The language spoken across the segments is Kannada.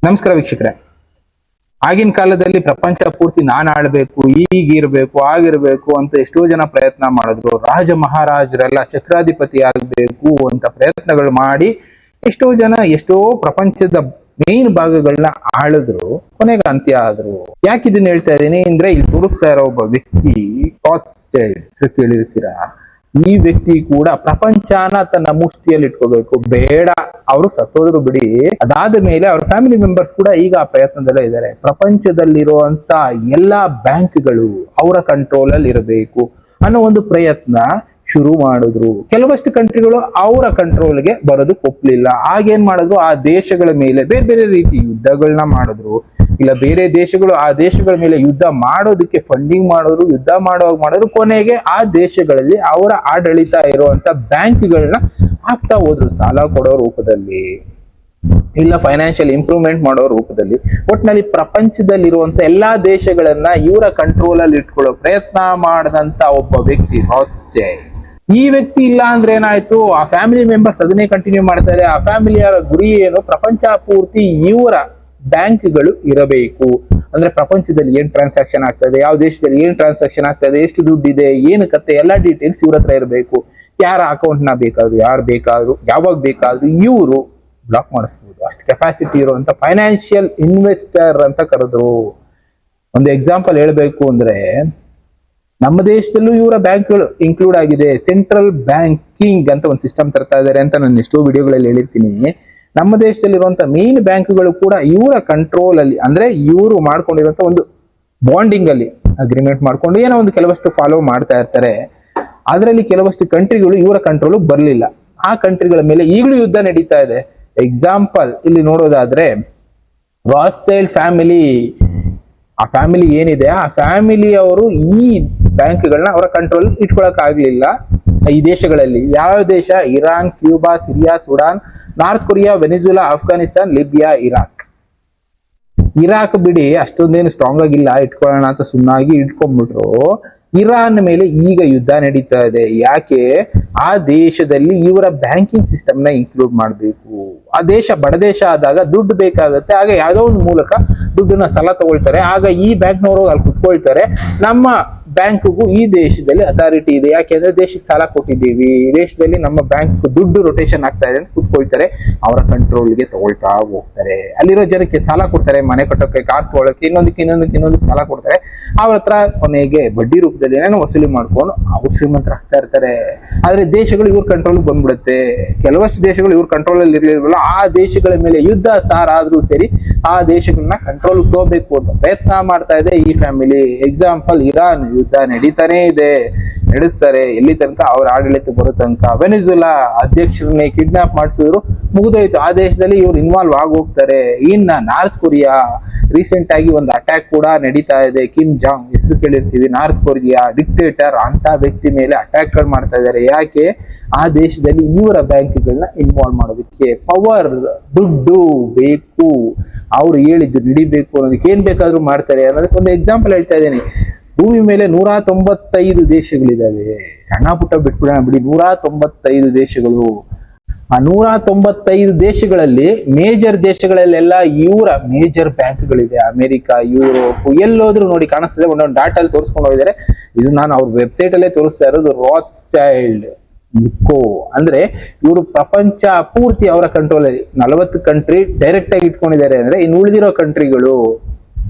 ನಮಸ್ಕಾರ ವೀಕ್ಷಕರೇ. ಆಗಿನ ಕಾಲದಲ್ಲಿ ಪ್ರಪಂಚ ಪೂರ್ತಿ ನಾನ್ ಆಳ್ಬೇಕು, ಈಗಿರ್ಬೇಕು, ಆಗಿರ್ಬೇಕು ಅಂತ ಎಷ್ಟೋ ಜನ ಪ್ರಯತ್ನ ಮಾಡಿದ್ರು. ರಾಜ ಮಹಾರಾಜರೆಲ್ಲ ಚಕ್ರಾಧಿಪತಿ ಆಗ್ಬೇಕು ಅಂತ ಪ್ರಯತ್ನಗಳು ಮಾಡಿ ಎಷ್ಟೋ ಜನ ಎಷ್ಟೋ ಪ್ರಪಂಚದ ಮೇನ್ ಭಾಗಗಳನ್ನ ಆಳಿದ್ರು, ಕೊನೆಗೆ ಅಂತ್ಯ ಆದ್ರು. ಯಾಕೆ ಇದನ್ನ ಹೇಳ್ತಾ ಇದ್ದೀನಿ ಅಂದ್ರೆ, ಇಲ್ಲಿ ತೋರಿಸ್ತಾ ಇರೋ ಒಬ್ಬ ವ್ಯಕ್ತಿ ರಾತ್ಸ್ಚೈಲ್ಡ್ ಕೇಳಿರ್ತೀರಾ. ಈ ವ್ಯಕ್ತಿ ಕೂಡ ಪ್ರಪಂಚನ ತನ್ನ ಮುಷ್ಟಿಯಲ್ಲಿ ಇಟ್ಕೋಬೇಕು, ಬೇಡ ಅವರು ಸತ್ತೋದ್ರು ಬಿಡಿ, ಅದಾದ ಮೇಲೆ ಅವ್ರ ಫ್ಯಾಮಿಲಿ ಮೆಂಬರ್ಸ್ ಕೂಡ ಈಗ ಆ ಪ್ರಯತ್ನದಲ್ಲೇ ಇದ್ದಾರೆ. ಪ್ರಪಂಚದಲ್ಲಿರುವಂತ ಎಲ್ಲಾ ಬ್ಯಾಂಕ್ಗಳು ಅವರ ಕಂಟ್ರೋಲ್ ಅಲ್ಲಿ ಇರಬೇಕು ಅನ್ನೋ ಒಂದು ಪ್ರಯತ್ನ ಶುರು ಮಾಡಿದ್ರು. ಕೆಲವಷ್ಟು ಕಂಟ್ರಿಗಳು ಅವರ ಕಂಟ್ರೋಲ್ಗೆ ಬರೋದಕ್ಕೆ ಒಪ್ಲಿಲ್ಲ. ಆಗೇನ್ ಮಾಡಿದ್ರು, ಆ ದೇಶಗಳ ಮೇಲೆ ಬೇರೆ ಬೇರೆ ರೀತಿ ಯುದ್ಧಗಳನ್ನ ಮಾಡಿದ್ರು. ಇಲ್ಲ ಬೇರೆ ದೇಶಗಳು ಆ ದೇಶಗಳ ಮೇಲೆ ಯುದ್ಧ ಮಾಡೋದಕ್ಕೆ ಫಂಡಿಂಗ್ ಮಾಡೋರು, ಯುದ್ಧ ಮಾಡೋರು. ಕೊನೆಗೆ ಆ ದೇಶಗಳಲ್ಲಿ ಅವರ ಆಡಳಿತ ಇರುವಂತ ಬ್ಯಾಂಕ್ಗಳನ್ನ ಹಾಕ್ತಾ ಹೋದ್ರು, ಸಾಲ ಕೊಡೋ ರೂಪದಲ್ಲಿ, ಇಲ್ಲ ಫೈನಾನ್ಷಿಯಲ್ ಇಂಪ್ರೂವ್ಮೆಂಟ್ ಮಾಡೋ ರೂಪದಲ್ಲಿ. ಒಟ್ಟಿನಲ್ಲಿ ಪ್ರಪಂಚದಲ್ಲಿರುವಂತ ಎಲ್ಲಾ ದೇಶಗಳನ್ನ ಇವರ ಕಂಟ್ರೋಲ್ ಅಲ್ಲಿ ಇಟ್ಕೊಳ್ಳೋ ಪ್ರಯತ್ನ ಮಾಡಿದಂತ ಒಬ್ಬ ವ್ಯಕ್ತಿ ರಾತ್ಸ್ಚೈಲ್ಡ್. ಈ ವ್ಯಕ್ತಿ ಇಲ್ಲ ಅಂದ್ರೆ ಏನಾಯ್ತು, ಆ ಫ್ಯಾಮಿಲಿ ಮೆಂಬರ್ಸ್ ಅದನ್ನೇ ಕಂಟಿನ್ಯೂ ಮಾಡ್ತಾರೆ. ಆ ಫ್ಯಾಮಿಲಿಯವರ ಗುರಿ ಏನು, ಪ್ರಪಂಚ ಪೂರ್ತಿ ಇವರ ಬ್ಯಾಂಕ್ಗಳು ಇರಬೇಕು. ಅಂದ್ರೆ ಪ್ರಪಂಚದಲ್ಲಿ ಏನ್ ಟ್ರಾನ್ಸಾಕ್ಷನ್ ಆಗ್ತದೆ, ಯಾವ ದೇಶದಲ್ಲಿ ಏನ್ ಟ್ರಾನ್ಸಾಕ್ಷನ್ ಆಗ್ತದೆ, ಎಷ್ಟು ದುಡ್ಡಿದೆ, ಏನು ಕತೆ, ಎಲ್ಲಾ ಡೀಟೇಲ್ಸ್ ಇವ್ರ ಹತ್ರ ಇರಬೇಕು. ಯಾರ ಅಕೌಂಟ್ ನ ಬೇಕಾದ್ರು, ಯಾರು ಬೇಕಾದ್ರು, ಯಾವಾಗ ಬೇಕಾದ್ರು ಇವರು ಬ್ಲಾಕ್ ಮಾಡಿಸ್ಬೋದು. ಅಷ್ಟು ಕೆಪಾಸಿಟಿ ಇರುವಂತ ಫೈನಾನ್ಷಿಯಲ್ ಇನ್ವೆಸ್ಟರ್ ಅಂತ ಕರೆದ್ರು. ಒಂದು ಎಕ್ಸಾಂಪಲ್ ಹೇಳ್ಬೇಕು ಅಂದ್ರೆ, ನಮ್ಮ ದೇಶದಲ್ಲೂ ಇವರ ಬ್ಯಾಂಕ್ಗಳು ಇನ್ಕ್ಲೂಡ್ ಆಗಿದೆ. ಸೆಂಟ್ರಲ್ ಬ್ಯಾಂಕಿಂಗ್ ಅಂತ ಒಂದು ಸಿಸ್ಟಮ್ ತರ್ತಾ ಇದ್ದಾರೆ ಅಂತ ನಾನು ಎಷ್ಟೋ ವಿಡಿಯೋಗಳಲ್ಲಿ ಹೇಳಿರ್ತೀನಿ. ನಮ್ಮ ದೇಶದಲ್ಲಿರುವಂತ ಮೇನ್ ಬ್ಯಾಂಕ್ಗಳು ಕೂಡ ಇವರ ಕಂಟ್ರೋಲ್ ಅಲ್ಲಿ, ಅಂದ್ರೆ ಇವರು ಮಾಡ್ಕೊಂಡಿರುವಂತ ಒಂದು ಬಾಂಡಿಂಗ್ ಅಲ್ಲಿ ಅಗ್ರಿಮೆಂಟ್ ಮಾಡ್ಕೊಂಡು ಏನೋ ಒಂದು ಕೆಲವಷ್ಟು ಫಾಲೋ ಮಾಡ್ತಾ ಇರ್ತಾರೆ. ಅದರಲ್ಲಿ ಕೆಲವಷ್ಟು ಕಂಟ್ರಿಗಳು ಇವರ ಕಂಟ್ರೋಲ್ ಬರಲಿಲ್ಲ. ಆ ಕಂಟ್ರಿಗಳ ಮೇಲೆ ಈಗಲೂ ಯುದ್ಧ ನಡೀತಾ ಇದೆ. ಎಕ್ಸಾಂಪಲ್ ಇಲ್ಲಿ ನೋಡೋದಾದ್ರೆ, ರಾತ್ಸ್ಚೈಲ್ಡ್ ಫ್ಯಾಮಿಲಿ, ಆ ಫ್ಯಾಮಿಲಿ ಏನಿದೆ, ಆ ಫ್ಯಾಮಿಲಿ ಅವರು ಈ ಬ್ಯಾಂಕ್ಗಳನ್ನ ಅವರ ಕಂಟ್ರೋಲ್ ಇಟ್ಕೊಳಕ್ ಆಗ್ಲಿಲ್ಲ. ಈ ದೇಶಗಳಲ್ಲಿ ಯಾವ ದೇಶ, Iran, Cuba, Syria, Sudan, north Korea, Venezuela, Afghanistan, Libya, Iraq ಬಿಡಿ ಅಷ್ಟೊಂದೇನು ಸ್ಟ್ರಾಂಗ್ ಆಗಿಲ್ಲ, ಇಟ್ಕೊಳ್ಳೋಣ ಅಂತ ಸುಮ್ಮನಾಗಿ ಇಟ್ಕೊಂಡ್ಬಿಟ್ರು. ಇರಾನ್ ಮೇಲೆ ಈಗ ಯುದ್ಧ ನಡೀತಾ ಇದೆ. ಯಾಕೆ, ಆ ದೇಶದಲ್ಲಿ ಇವರ ಬ್ಯಾಂಕಿಂಗ್ ಸಿಸ್ಟಮ್ ನ ಇನ್ಕ್ಲೂಡ್ ಮಾಡಬೇಕು. ಆ ದೇಶ ಬಡ ದೇಶ ಆದಾಗ ದುಡ್ಡು ಬೇಕಾಗುತ್ತೆ, ಆಗ ಯಾವ್ದೋ ಒಂದು ಮೂಲಕ ದುಡ್ಡನ್ನ ಸಾಲ ತಗೊಳ್ತಾರೆ. ಆಗ ಈ ಬ್ಯಾಂಕ್ನವರು ಅಲ್ಲಿ ಕುತ್ಕೊಳ್ತಾರೆ, ನಮ್ಮ ಬ್ಯಾಂಕ್ಗೂ ಈ ದೇಶದಲ್ಲಿ ಅಥಾರಿಟಿ ಇದೆ, ಯಾಕೆಂದ್ರೆ ದೇಶಕ್ಕೆ ಸಾಲ ಕೊಟ್ಟಿದ್ದೀವಿ, ದೇಶದಲ್ಲಿ ನಮ್ಮ ಬ್ಯಾಂಕ್ ದುಡ್ಡು ರೊಟೇಷನ್ ಆಗ್ತಾ ಇದೆ ಅಂತ ಕುತ್ಕೊಳ್ತಾರೆ. ಅವರ ಕಂಟ್ರೋಲ್ಗೆ ತಗೊಳ್ತಾ ಹೋಗ್ತಾರೆ. ಅಲ್ಲಿರೋ ಜನಕ್ಕೆ ಸಾಲ ಕೊಡ್ತಾರೆ, ಮನೆ ಕಟ್ಟೋಕೆ, ಕಾರ್ ತಗೊಳ್ಳೋಕೆ, ಇನ್ನೊಂದಕ್ಕೆ ಸಾಲ ಕೊಡ್ತಾರೆ. ಅವ್ರ ಹತ್ರ ಕೊನೆಗೆ ಬಡ್ಡಿ ರೂಪದಲ್ಲಿ ಏನೇನೋ ವಸೂಲಿ ಮಾಡ್ಕೊಂಡು ಅವ್ರು ಶ್ರೀಮಂತರಾಗ್ತಾ ಇರ್ತಾರೆ. ಆದ್ರೆ ದೇಶಗಳು ಇವ್ರ ಕಂಟ್ರೋಲ್ ಬಂದ್ಬಿಡುತ್ತೆ. ಕೆಲವಷ್ಟು ದೇಶಗಳು ಇವ್ರ ಕಂಟ್ರೋಲ್ ಅಲ್ಲಿ ಇರ್ಲಿಲ್ವಲ್ಲ, ಆ ದೇಶಗಳ ಮೇಲೆ ಯುದ್ಧ ಸಾರಾದ್ರೂ ಸರಿ ಆ ದೇಶಗಳನ್ನ ಕಂಟ್ರೋಲ್ ತಗೋಬೇಕು ಅಂತ ಪ್ರಯತ್ನ ಮಾಡ್ತಾ ಇದೆ ಈ ಫ್ಯಾಮಿಲಿ. ಎಕ್ಸಾಂಪಲ್, ಇರಾನ್ ಯುದ್ಧ ನಡೀತಾನೆ ಇದೆ, ನಡೆಸ್ತಾರೆ ಎಲ್ಲಿ ತನಕ ಅವ್ರ ಆಡಳಿತ ಬರೋ ತನಕ. ವೆನಿಜುಲಾ ಅಧ್ಯಕ್ಷರನ್ನೇ ಕಿಡ್ನಾಪ್ ಮಾಡಿಸಿದ್ರು, ಮುಗಿದೋಯ್ತು. ಆ ದೇಶದಲ್ಲಿ ಇವ್ರು ಇನ್ವಾಲ್ವ್ ಆಗೋಗ್ತಾರೆ. ಇನ್ನ ನಾರ್ತ್ ಕೊರಿಯಾ ರೀಸೆಂಟ್ ಆಗಿ ಒಂದು ಅಟ್ಯಾಕ್ ಕೂಡ ನಡೀತಾ ಇದೆ. ಕಿಮ್ ಜಾಂಗ್ ಹೆಸರು ಕೇಳಿರ್ತೀವಿ, ನಾರ್ತ್ ಕೊರಿಯಾ ಡಿಕ್ಟೇಟರ್ ಅಂತ ವ್ಯಕ್ತಿ ಮೇಲೆ ಅಟ್ಯಾಕ್ ಗಳು ಮಾಡ್ತಾ ಇದ್ದಾರೆ. ಯಾಕೆ, ಆ ದೇಶದಲ್ಲಿ ಇವರ ಬ್ಯಾಂಕ್ಗಳನ್ನ ಇನ್ವಾಲ್ವ್ ಮಾಡೋದಕ್ಕೆ. ಪವರ್, ದುಡ್ಡು ಬೇಕು, ಅವ್ರು ಹೇಳಿದ್ದು ನಡಿಬೇಕು ಅನ್ನೋದಕ್ಕೆ ಏನ್ ಬೇಕಾದ್ರೂ ಮಾಡ್ತಾರೆ ಅನ್ನೋದಕ್ಕೆ ಒಂದು ಎಕ್ಸಾಂಪಲ್ ಹೇಳ್ತಾ ಇದ್ದೀನಿ. ಭೂಮಿ ಮೇಲೆ 195 ದೇಶಗಳಿದಾವೆ. ಸಣ್ಣ ಪುಟ್ಟ ಬಿಟ್ಬಿಡೋಣ ಬಿಡಿ, 195 ದೇಶಗಳು. ಆ 195 ದೇಶಗಳಲ್ಲಿ ಮೇಜರ್ ದೇಶಗಳಲ್ಲೆಲ್ಲ ಇವರ ಮೇಜರ್ ಬ್ಯಾಂಕ್ಗಳಿದೆ. ಅಮೆರಿಕ, ಯುರೋಪ್, ಎಲ್ಲೋದ್ರು ನೋಡಿ ಕಾಣಿಸ್ತದೆ. ಒಂದೊಂದು ಡಾಟಾ ಅಲ್ಲಿ ತೋರಿಸ್ಕೊಂಡು ಹೋಗಿದ್ದಾರೆ. ಇದು ನಾನು ಅವ್ರ ವೆಬ್ಸೈಟ್ ಅಲ್ಲೇ ತೋರಿಸ್ತಾ ಇರೋದು. ರಾತ್ಸ್ಚೈಲ್ಡ್ ಅಂದ್ರೆ ಇವರು ಪ್ರಪಂಚ ಪೂರ್ತಿ ಅವರ ಕಂಟ್ರೋಲ್ ಅಲ್ಲಿ 40 ಕಂಟ್ರಿ ಡೈರೆಕ್ಟ್ ಆಗಿ ಇಟ್ಕೊಂಡಿದ್ದಾರೆ. ಅಂದ್ರೆ ಇನ್ನು ಉಳಿದಿರೋ ಕಂಟ್ರಿಗಳು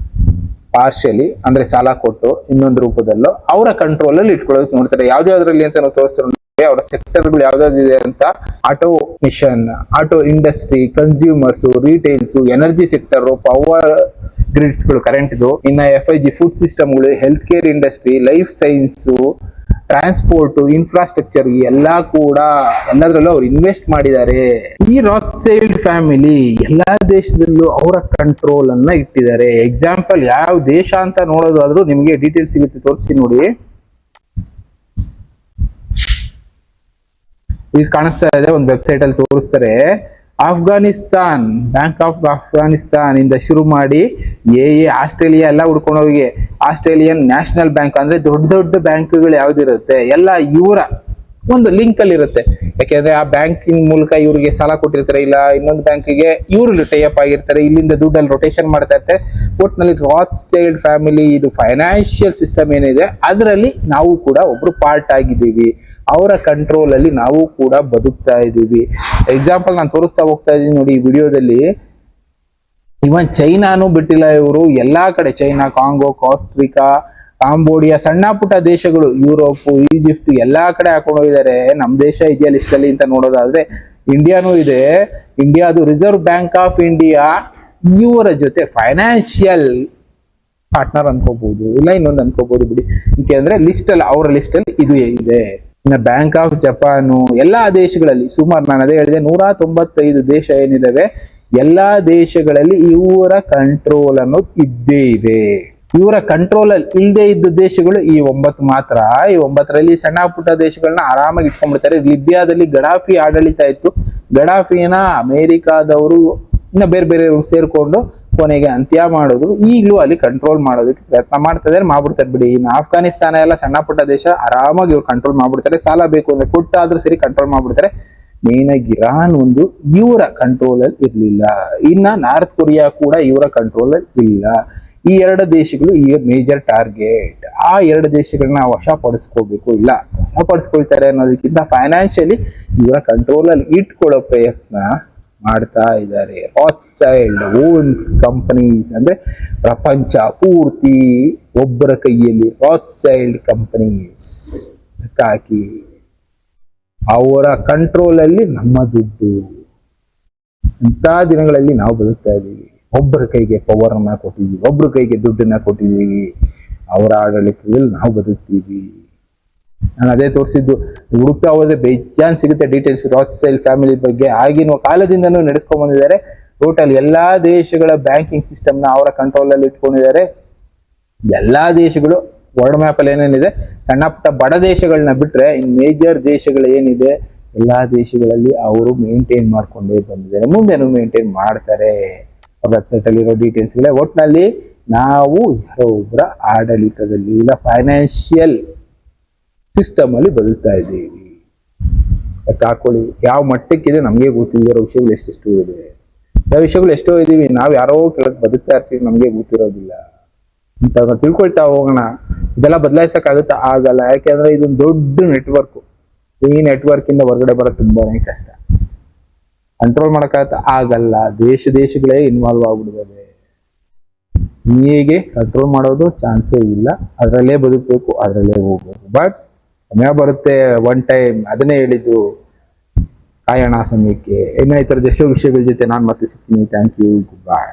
ಪಾರ್ಷಿಯಲಿ, ಅಂದ್ರೆ ಸಾಲ ಕೊಟ್ಟು ಇನ್ನೊಂದು ರೂಪದಲ್ಲೂ ಅವರ ಕಂಟ್ರೋಲ್ ಅಲ್ಲಿ ಇಟ್ಕೊಳ್ಳೋದಕ್ಕೆ ನೋಡ್ತಾರೆ. ಯಾವ್ದಾದ್ರಲ್ಲಿ ಅಂತ ನಾವು ತೋರಿಸ್ತಾರೆ, ಅವರ ಸೆಕ್ಟರ್ಗಳು ಯಾವ್ದಾವ್ದಿದೆ ಅಂತ. Automation, auto industry, consumers, retails, energy sector, power ಗ್ರಿಡ್ಸ್ಗಳು ಕರೆಂಟ್ದು, ಇನ್ನ FIG ಫುಡ್ ಸಿಸ್ಟಮ್ಗಳು, health care industry, life science, transport, infrastructure ಎಲ್ಲಾ ಕೂಡ ಎಲ್ಲದರಲ್ಲೂ ಅವ್ರು ಇನ್ವೆಸ್ಟ್ ಮಾಡಿದ್ದಾರೆ. ಈ ರಾತ್ಸ್ಚೈಲ್ಡ್ ಫ್ಯಾಮಿಲಿ ಎಲ್ಲಾ ದೇಶದಲ್ಲೂ ಅವರ ಕಂಟ್ರೋಲ್ ಅನ್ನ ಇಟ್ಟಿದ್ದಾರೆ. ಎಕ್ಸಾಂಪಲ್, ಯಾವ ದೇಶ ಅಂತ ನೋಡೋದಾದ್ರೂ ನಿಮ್ಗೆ ಡೀಟೇಲ್ಸ್ ಸಿಗುತ್ತೆ, ತೋರಿಸಿ ನೋಡಿ. ಇಲ್ಲಿ ಕಾಣಿಸ್ತಾ ಇದೆ, ಒಂದು ವೆಬ್ಸೈಟ್ ಅಲ್ಲಿ ತೋರಿಸ್ತಾರೆ. ಆಫ್ಘಾನಿಸ್ತಾನ್, ಬ್ಯಾಂಕ್ ಆಫ್ ಆಫ್ಘಾನಿಸ್ತಾನ್ ಇಂದ ಶುರು ಮಾಡಿ ಆಸ್ಟ್ರೇಲಿಯಾ ಎಲ್ಲ ಹುಡ್ಕೊಂಡು ಹೋಗಿ ಆಸ್ಟ್ರೇಲಿಯನ್ ನ್ಯಾಷನಲ್ ಬ್ಯಾಂಕ್, ಅಂದ್ರೆ ದೊಡ್ಡ ದೊಡ್ಡ ಬ್ಯಾಂಕ್ಗಳು ಯಾವ್ದಿರುತ್ತೆ ಎಲ್ಲ ಇವರ ಒಂದು ಲಿಂಕ್ ಅಲ್ಲಿ ಇರುತ್ತೆ. ಯಾಕೆಂದ್ರೆ ಆ ಬ್ಯಾಂಕಿಂಗ್ ಮೂಲಕ ಇವರಿಗೆ ಸಾಲ ಕೊಟ್ಟಿರ್ತಾರೆ, ಇಲ್ಲ ಇನ್ನೊಂದು ಬ್ಯಾಂಕಿಗೆ ಇವರು ಟೈಅಪ್ ಆಗಿರ್ತಾರೆ, ಇಲ್ಲಿಂದ ದುಡ್ಡಲ್ಲಿ ರೊಟೇಷನ್ ಮಾಡ್ತಾ ಇರ್ತಾರೆ. ಒಟ್ನಲ್ಲಿ ರಾತ್ಸ್ಚೈಲ್ಡ್ ಫ್ಯಾಮಿಲಿ ಇದು ಫೈನಾನ್ಷಿಯಲ್ ಸಿಸ್ಟಮ್ ಏನಿದೆ ಅದರಲ್ಲಿ ನಾವು ಕೂಡ ಒಬ್ರು ಪಾರ್ಟ್ ಆಗಿದ್ದೀವಿ. ಅವರ ಕಂಟ್ರೋಲ್ ಅಲ್ಲಿ ನಾವು ಕೂಡ ಬದುಕ್ತಾ ಇದ್ದೀವಿ. ಎಕ್ಸಾಂಪಲ್ ನಾನು ತೋರಿಸ್ತಾ ಹೋಗ್ತಾ ಇದ್ದೀನಿ ನೋಡಿ ಈ ವಿಡಿಯೋದಲ್ಲಿ. ಇವನ್ ಚೈನಾನು ಬಿಟ್ಟಿಲ್ಲ ಇವರು, ಎಲ್ಲಾ ಕಡೆ ಚೈನಾ, ಕಾಂಗೋ, ಕಾಸ್ಟ್ರಿಕಾ, ಕಾಂಬೋಡಿಯಾ, ಸಣ್ಣ ಪುಟ್ಟ ದೇಶಗಳು, ಯುರೋಪ್, ಈಜಿಪ್ಟ್ ಎಲ್ಲಾ ಕಡೆ ಹಾಕೊಂಡು ಹೋಗಿದ್ದಾರೆ. ನಮ್ ದೇಶ ಇದೆಯಾ ಲಿಸ್ಟ್ ಅಲ್ಲಿ ಅಂತ ನೋಡೋದಾದ್ರೆ ಇಂಡಿಯಾನೂ ಇದೆ. ಇಂಡಿಯಾದು ರಿಸರ್ವ್ ಬ್ಯಾಂಕ್ ಆಫ್ ಇಂಡಿಯಾ ಇವರ ಜೊತೆ ಫೈನಾನ್ಷಿಯಲ್ ಪಾರ್ಟ್ನರ್ ಅನ್ಕೋಬಹುದು, ಇಲ್ಲ ಇನ್ನೊಂದು ಅನ್ಕೋಬಹುದು ಬಿಡಿ. ಯಾಕೆಂದ್ರೆ ಲಿಸ್ಟ್ ಅಲ್ಲಿ ಅವರ ಲಿಸ್ಟ್ ಅಲ್ಲಿ ಇದು ಇದೆ. ಇನ್ನು ಬ್ಯಾಂಕ್ ಆಫ್ ಜಪಾನು, ಎಲ್ಲಾ ದೇಶಗಳಲ್ಲಿ ಸುಮಾರು ನಾನು ಅದೇ ಹೇಳಿದೆ 195 ದೇಶ ಏನಿದಾವೆ ಎಲ್ಲಾ ದೇಶಗಳಲ್ಲಿ ಇವರ ಕಂಟ್ರೋಲ್ ಅನ್ನೋದು ಇದ್ದೇ ಇದೆ. ಇವರ ಕಂಟ್ರೋಲ್ ಅಲ್ಲಿ ಇಲ್ಲದೆ ಇದ್ದ ದೇಶಗಳು ಈ 9 ಮಾತ್ರ. ಈ 9ರಲ್ಲಿ ಸಣ್ಣ ಪುಟ್ಟ ದೇಶಗಳನ್ನ ಆರಾಮಾಗಿ ಇಟ್ಕೊಂಡ್ಬಿಡ್ತಾರೆ. ಲಿಬಿಯಾದಲ್ಲಿ ಗಡಾಫಿ ಆಡಳಿತ ಇತ್ತು. ಗಡಾಫಿನ ಅಮೆರಿಕಾದವರು ಇನ್ನ ಬೇರೆ ಬೇರೆ ಸೇರ್ಕೊಂಡು ಕೊನೆಗೆ ಅಂತ್ಯ ಮಾಡೋದು. ಈಗಲೂ ಅಲ್ಲಿ ಕಂಟ್ರೋಲ್ ಮಾಡೋದಕ್ಕೆ ಪ್ರಯತ್ನ ಮಾಡ್ತಿದ್ದಾರೆ, ಮಾಡ್ಬಿಡ್ತಾರೆ ಬಿಡಿ. ಇನ್ನು ಆಫ್ಘಾನಿಸ್ತಾನ ಎಲ್ಲ ಸಣ್ಣ ಪುಟ್ಟ ದೇಶ, ಆರಾಮಾಗಿ ಇವ್ರು ಕಂಟ್ರೋಲ್ ಮಾಡ್ಬಿಡ್ತಾರೆ. ಸಾಲ ಬೇಕು ಅಂದ್ರೆ ಕೊಟ್ಟಾದ್ರೂ ಸರಿ ಕಂಟ್ರೋಲ್ ಮಾಡ್ಬಿಡ್ತಾರೆ. ಮೇನ್ ಆಗಿ ಇರಾನ್ ಒಂದು ಇವರ ಕಂಟ್ರೋಲ್ ಅಲ್ಲಿ ಇರ್ಲಿಲ್ಲ. ಇನ್ನ ನಾರ್ತ್ ಕೊರಿಯಾ ಕೂಡ ಇವರ ಕಂಟ್ರೋಲ್ ಅಲ್ಲಿ ಇಲ್ಲ. ಈ 2 ದೇಶಗಳು ಈಗ ಮೇಜರ್ ಟಾರ್ಗೆಟ್. ಆ 2 ದೇಶಗಳನ್ನ ವಶಪಡಿಸ್ಕೋಬೇಕು, ಇಲ್ಲ ವಶಪಡಿಸ್ಕೊಳ್ತಾರೆ ಅನ್ನೋದಕ್ಕಿಂತ ಫೈನಾನ್ಷಿಯಲಿ ಇವರ ಕಂಟ್ರೋಲ್ ಅಲ್ಲಿ ಇಟ್ಕೊಳ್ಳೋ ಪ್ರಯತ್ನ ಮಾಡ್ತಾ ಇದ್ದಾರೆ. ರಾತ್ಸ್ಚೈಲ್ಡ್ ಓನ್ಸ್ ಕಂಪನೀಸ್ ಅಂದ್ರೆ ಪ್ರಪಂಚ ಪೂರ್ತಿ ಒಬ್ಬರ ಕೈಯಲ್ಲಿ ರಾತ್ಸ್ಚೈಲ್ಡ್ ಕಂಪನೀಸ್ ಹಾಕಿ ಅವರ ಕಂಟ್ರೋಲ್ ಅಲ್ಲಿ ನಮ್ಮ ದುಡ್ಡು. ಇಂಥ ದಿನಗಳಲ್ಲಿ ನಾವು ಬದುಕ್ತಾ ಇದ್ದೀವಿ. ಒಬ್ಬರ ಕೈಗೆ ಪವರ್ ಅನ್ನ ಕೊಟ್ಟಿದ್ದೀವಿ, ಒಬ್ಬರ ಕೈಗೆ ದುಡ್ಡನ್ನ ಕೊಟ್ಟಿದ್ದೀವಿ. ಅವರ ಆಡಳಿತದಲ್ಲಿ ನಾವು ಬದುಕ್ತೀವಿ. ನಾನು ಅದೇ ತೋರಿಸಿದ್ದು. ಹುಡುಕ್ತಾ ಹೋದ್ರೆ ಬೇಜಾನ್ ಸಿಗುತ್ತೆ ಡೀಟೇಲ್ಸ್ ರಾತ್ಸ್ಚೈಲ್ಡ್ ಫ್ಯಾಮಿಲಿ ಬಗ್ಗೆ. ಆಗಿನ ಕಾಲದಿಂದನೂ ನಡೆಸ್ಕೊಂಡ್ ಬಂದಿದ್ದಾರೆ. ಟೋಟಲ್ ಎಲ್ಲಾ ದೇಶಗಳ ಬ್ಯಾಂಕಿಂಗ್ ಸಿಸ್ಟಮ್ನ ಅವರ ಕಂಟ್ರೋಲ್ ಅಲ್ಲಿ ಇಟ್ಕೊಂಡಿದ್ದಾರೆ. ಎಲ್ಲಾ ದೇಶಗಳು ವರ್ಲ್ಡ್ ಮ್ಯಾಪ್ ಅಲ್ಲಿ ಏನೇನಿದೆ, ಸಣ್ಣ ಪುಟ್ಟ ಬಡ ದೇಶಗಳನ್ನ ಬಿಟ್ರೆ ಇನ್ ಮೇಜರ್ ದೇಶಗಳು ಏನಿದೆ ಎಲ್ಲಾ ದೇಶಗಳಲ್ಲಿ ಅವರು ಮೇಂಟೈನ್ ಮಾಡ್ಕೊಂಡೇ ಬಂದಿದ್ದಾರೆ, ಮುಂದೆನೂ ಮೇಂಟೈನ್ ಮಾಡ್ತಾರೆ. ವೆಬ್ಸೈಟ್ ಅಲ್ಲಿ ಇರೋ ಡೀಟೇಲ್ಸ್ಗಳೇ. ಒಟ್ನಲ್ಲಿ ನಾವು ಯಾರೋ ಒಬ್ಬರ ಆಡಳಿತದಲ್ಲಿ ಇಲ್ಲ ಫೈನಾನ್ಷಿಯಲ್ ಸಿಸ್ಟಮ್ ಅಲ್ಲಿ ಬದುಕ್ತಾ ಇದ್ದೀವಿ. ಹಾಕೊಳ್ಳಿ ಯಾವ ಮಟ್ಟಕ್ಕಿದೆ ನಮಗೆ ಗೊತ್ತಿರೋ ವಿಷಯಗಳು ಎಷ್ಟೆಷ್ಟು ಇದೆ. ಯಾವ ವಿಷಯಗಳು ಎಷ್ಟೋ ಇದೀವಿ, ನಾವು ಯಾರೋ ಕೆಳಗೆ ಬದುಕ್ತಾ ಇರ್ತೀವಿ, ನಮಗೆ ಗೊತ್ತಿರೋದಿಲ್ಲ ಅಂತ ತಿಳ್ಕೊಳ್ತಾ ಹೋಗೋಣ. ಇದೆಲ್ಲ ಬದಲಾಯಿಸಕ್ಕಾಗುತ್ತಾ? ಆಗಲ್ಲ. ಯಾಕೆಂದ್ರೆ ಇದೊಂದು ದೊಡ್ಡ ನೆಟ್ವರ್ಕ್. ಈ ನೆಟ್ವರ್ಕ್ ಇಂದ ಹೊರಗಡೆ ಬರೋದು ತುಂಬಾನೇ ಕಷ್ಟ. ಕಂಟ್ರೋಲ್ ಮಾಡಕ್ಕಾಗತ್ತಾ? ಆಗಲ್ಲ. ದೇಶಗಳೇ ಇನ್ವಾಲ್ವ್ ಆಗ್ಬಿಡಿದಾವೆ. ಹೀಗೆ ಕಂಟ್ರೋಲ್ ಮಾಡೋದು ಚಾನ್ಸೇ ಇಲ್ಲ. ಅದರಲ್ಲೇ ಬದುಕಬೇಕು, ಅದರಲ್ಲೇ ಹೋಗ್ಬೇಕು. ಬಟ್ ಸಮಯ ಬರುತ್ತೆ ಒನ್ ಟೈಮ್. ಅದನ್ನೇ ಹೇಳಿದ್ದು, ಕಾಯೋಣ ಸಮಯಕ್ಕೆ. ಇನ್ನು ಈ ಥರದ ಎಷ್ಟೋ ವಿಷಯಗಳ ಜೊತೆ ನಾನು ಮತ್ತೆ ಸಿಗ್ತೀನಿ. Thank you, good bye.